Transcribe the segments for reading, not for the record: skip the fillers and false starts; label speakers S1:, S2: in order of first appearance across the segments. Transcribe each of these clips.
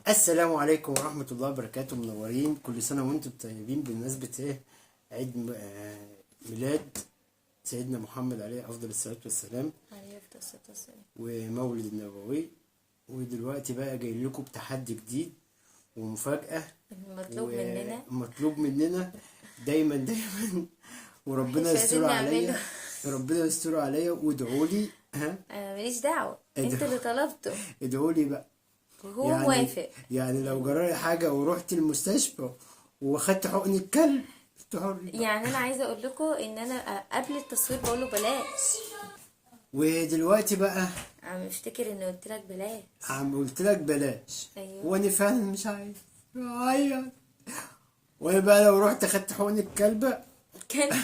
S1: السلام عليكم ورحمة الله وبركاته. منورين، كل سنة وانتم طيبين بمناسبة ايه؟ عيد ميلاد سيدنا محمد عليه أفضل الصلاة والسلام
S2: عليه أفضل الصلاة والسلام
S1: ومولد النبوي. ودلوقتي بقى جاي لكم بتحدي جديد ومفاجأة
S2: مطلوب مننا
S1: دايما وربنا
S2: مش عايزين
S1: يستر عليا،
S2: نعمله.
S1: ربنا يستر عليا وادعوا لي. ها،
S2: أنا ماليش دعوة، أنت اللي طلبته
S1: ادعوا لي بقى.
S2: وهو موافق.
S1: يعني لو جرالي حاجة ورحت المستشفى واخدت حقن الكلب تحر.
S2: يعني أنا عايزة أقول لكم إن أنا قبل التصوير بقوله بلاش،
S1: ودلوقتي بقى
S2: عم افتكر إني قلت لك بلاش.
S1: قلت لك بلاش.
S2: أيوه.
S1: وانا فعلا مش عايز اعيط. وانا بقى لو رحت اخدت حقن الكلب
S2: كان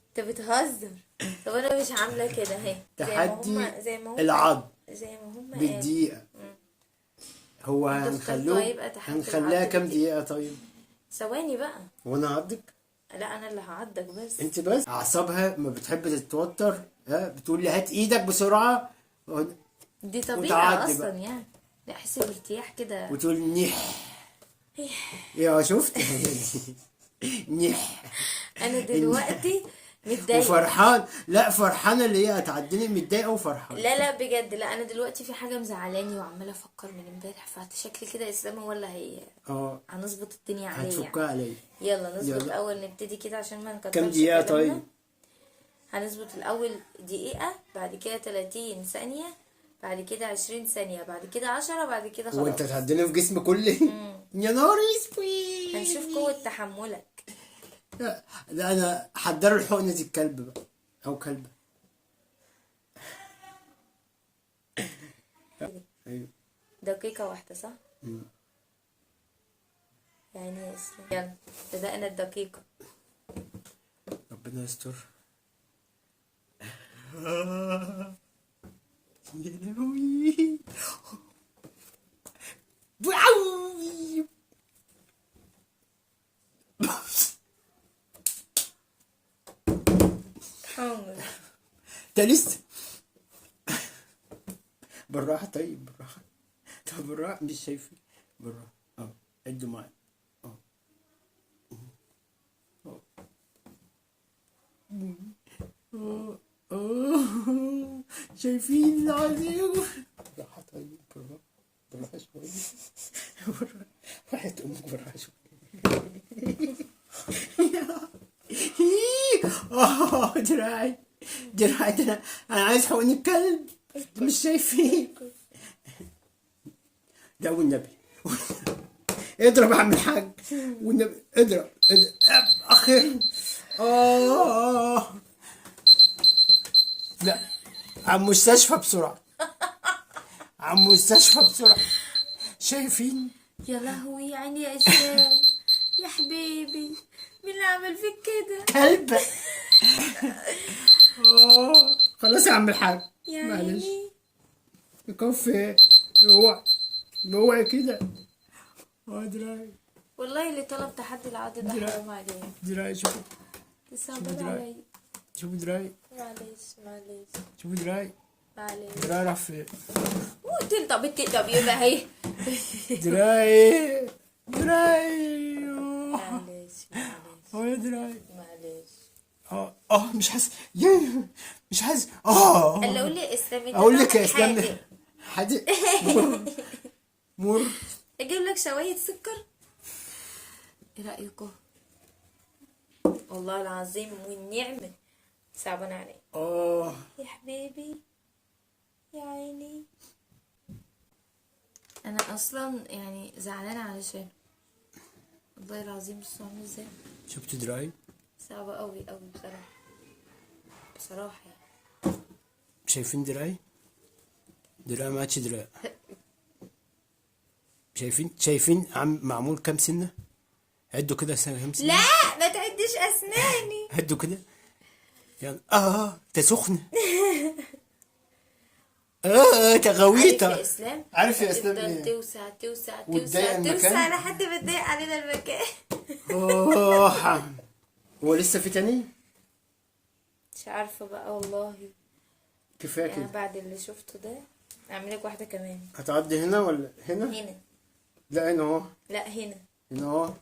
S2: أنت بتهزر. طب أنا مش عاملة كده أهي،
S1: تحدي
S2: زي ما هم
S1: العض
S2: زي ما هم
S1: بالدقيقة. هو هنخليها كام دقيقة طيب؟
S2: ثواني بقى.
S1: وانا هعضك؟
S2: لا أنا اللي هعضك بس.
S1: انت بس اعصابها ما بتحب تتوتر، ها، بتقول لي هات ايدك بسرعة
S2: دي طبيعة
S1: وتعدي
S2: أصلا
S1: بقى.
S2: يعني لا أحس بارتياح كده.
S1: وتقول نيح. يا شفت نيح.
S2: أنا دلوقتي متضايقة
S1: وفرحان، لا فرحانة اللي هي هتعديني، متضايقة وفرحانة.
S2: لا بجد، لا انا دلوقتي في حاجه مزعلاني وعماله افكر من امبارح، فشكلي كده اسلام هو اللي هنظبط الدنيا عليه
S1: هتفكها
S2: يعني.
S1: عليا.
S2: يلا نظبط
S1: يلا.
S2: الاول، نبتدي كده عشان ما نكترش
S1: كام دقيقة
S2: كلامنا.
S1: طيب؟
S2: هنظبط الاول دقيقه، بعد كده 30 ثانيه، بعد كده 20 ثانيه، بعد كده 10، بعد كده
S1: هو انت
S2: خلاص.
S1: هتعديني في جسمي كله؟ يا نهار اسود.
S2: هنشوف قوه تحملك.
S1: لا انا حضروا الحقنة الكلب بقى او كلبة. ايوه.
S2: دقيقه واحده صح؟ يعني يا اسلام يلا بدأنا الدقيقه.
S1: ربنا يستر. يا لهوي.
S2: حمد
S1: ده لسه. بالراحة طيب، بالراحة. طب بالراحة، مش شايفة. بالراحة. عدوا معايا. شايفين العظيم. بالراحة طيب، بالراحة. بالراحة شوية. بالراحة. راحت أمك، بالراحة شوية. دراعي دراعي، أنا عايز حقن الكلب. مش شايفين. لا والنبي. اضرب يا عم الحاج والنبي، اضرب اخي. لا، عم مستشفى بسرعة، عم مستشفى بسرعة. شايفين؟
S2: يا لهوي يا عيني يا اسلام يا حبيبي، مين اللي عمل فيك كده؟
S1: كلب. خلاص يا عم الحاج،
S2: يا
S1: معلش.
S2: عيني
S1: يكفي. اوعي كده. دراعي.
S2: والله اللي طلب تحدي العض ده حرام عليه.
S1: دراعي، شوف
S2: صعبان
S1: دراعي.
S2: عليا.
S1: شوف دراعي.
S2: معلش
S1: شوف دراعي.
S2: معلش.
S1: دراعي راح فين؟
S2: طب يبقى اهي.
S1: دراعي دراعي.
S2: معلش
S1: يا دراعي.
S2: معلش.
S1: مش حاسس. مش حاسس.
S2: اللي اقول لي اسلام انت
S1: اقول لك يا
S2: طعمك
S1: اسلام
S2: حادق.
S1: حادق. مر.
S2: اجيب لك شويه سكر، ايه رايكم؟ والله العظيم والنعمه صعبان عليا. يا حبيبي يا عيني، انا اصلا يعني زعلانه علشان والله العظيم. بص عامل ازاي،
S1: شفت دراعي؟
S2: صعبه قوي قوي بصراحه يعني.
S1: شايفين دراعي؟ دراعي ما عادش دراع. شايفين عم معمول كام سنة؟ عدوا كده كام سنة.
S2: لا ما تعدش اسناني.
S1: عدوا كده يعني. ده سخنة. تغويطة.
S2: عارف يا اسلام،
S1: عارف يا اسلام
S2: تفضل
S1: ايه؟
S2: توسع
S1: وتضايق المكان.
S2: لحد ما تضايق علينا المكان.
S1: هو لسه في تاني؟
S2: مش عارفه بقى والله.
S1: كفايه
S2: يعني
S1: كده.
S2: بعد اللي شفته ده اعمل لك واحده كمان.
S1: هتعدي هنا ولا هنا؟
S2: هنا
S1: لا هنا اهو.
S2: لا هنا.
S1: هنا اهو.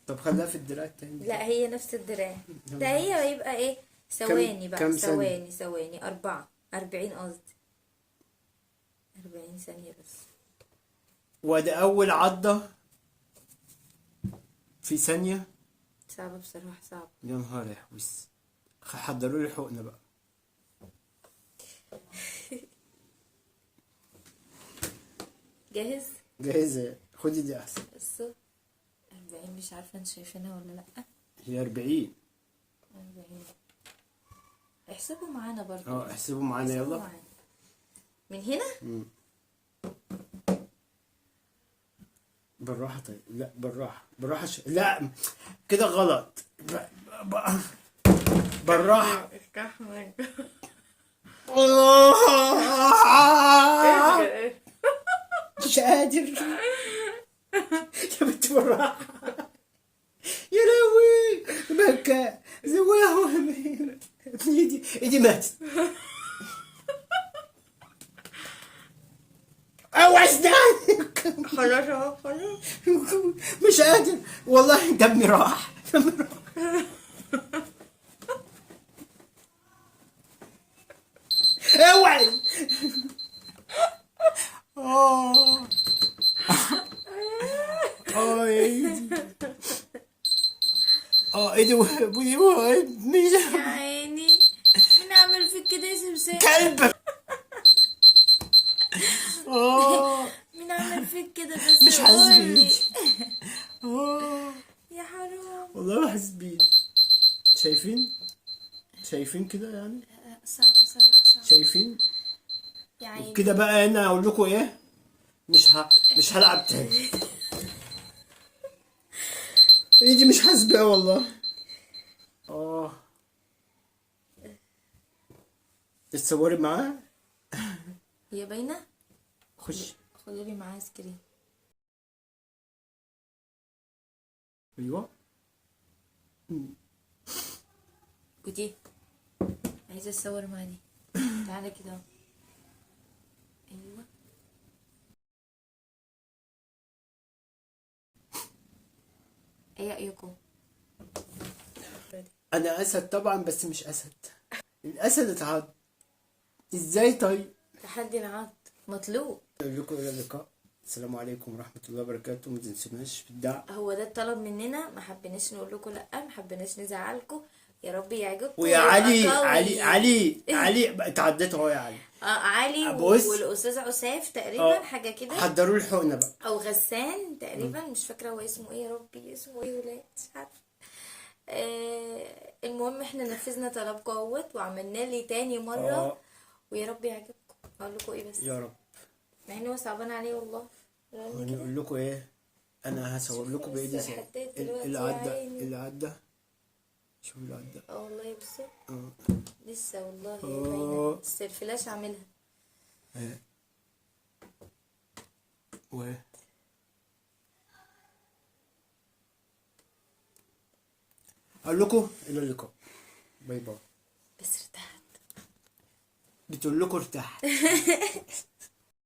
S1: طب خليها في الدراع التاني.
S2: لا هي نفس الدراع ده، هي يبقى ايه، ثواني بقى،
S1: كم ثانية؟
S2: ثواني 40 قصدي، 40 ثانية بس.
S1: وده أول عضة في ثانية.
S2: صعبة بصراحة، صعبة.
S1: يا نهار يحوس. حضروا لي حقنة بقى.
S2: جاهز؟
S1: جاهزة. خدي دي أحسن.
S2: بصوا 40، مش عارفة انتوا شايفينها ولا لأ.
S1: هي 40.
S2: 40. احسبوا معانا برضو.
S1: احسبوا معانا
S2: احسبوا
S1: يلا.
S2: معانا. من هنا.
S1: بالراحة. طيب لا بالراحة بالراحة لا كده غلط. بالراحة.
S2: استحمل.
S1: مش قادر. يا بنت بالراحة. يا لهوي بكى زواها. ايدي ماتت. اوعى اسنانك.
S2: خلاص اهو، خلاص.
S1: مش قادر والله. دمي راح. دمي راح. اوعي. يا ايدي. ايدي مش
S2: يا عيني، بنعمل فيك كده يا سمسم.
S1: كلب.
S2: بنعمل فيك كده بس
S1: مش حاسس
S2: قولي.
S1: بايدي.
S2: يا حرام.
S1: والله ما حاسس بايدي. شايفين كده يعني.
S2: صعبة صراحة، صعبة.
S1: شايفين
S2: يا عيني.
S1: كده بقى. انا اقول لكم ايه، مش هلعب تاني. ايدي مش حاسس بيها والله. تتصوري معاه.
S2: هي باينة.
S1: خش.
S2: خدوا لي معاها سكرين.
S1: ايوه.
S2: ودي عايزة اتصور مع دي. تعالى كده اهو. ايوه. ايه رأيكم؟
S1: انا اسد طبعا بس مش اسد. الاسد اتعض ازاي طيب؟
S2: تحدي العض مطلوب.
S1: اقول لكم الى اللقاء. السلام عليكم ورحمة الله وبركاته. ما تنسوناش في الدعم.
S2: هو ده الطلب مننا، ما حبيناش نقول لكم لا، ما حبيناش نزعلكم. يا رب يعجبكم.
S1: ويا
S2: ويبقى
S1: علي
S2: قوي.
S1: علي اتعديت اهو يا علي.
S2: علي
S1: بص.
S2: والاستاذ عساف تقريبا حاجه كده،
S1: حضروا لي الحقنة بقى.
S2: او غسان تقريبا، مش فاكره هو اسمه ايه. يا ربي اسمه ايه ولاد، مش عارفه. المهم احنا نفذنا طلبكم اهوت، وعملنا لي تاني مره. ويا رب يعجبكم. اقول لكم ايه بس،
S1: يا رب.
S2: مع ان هو صعبان عليه والله.
S1: نقول لكم ايه، انا هصور لكم بايدي اللي عدى. شوف اللي عدى.
S2: والله بصوا. لسه والله باينه، بس الفلاش عاملها.
S1: اقول لكم الى اللقاء. باي باي.
S2: بس ارتحت.
S1: بتقول لكم ارتحت.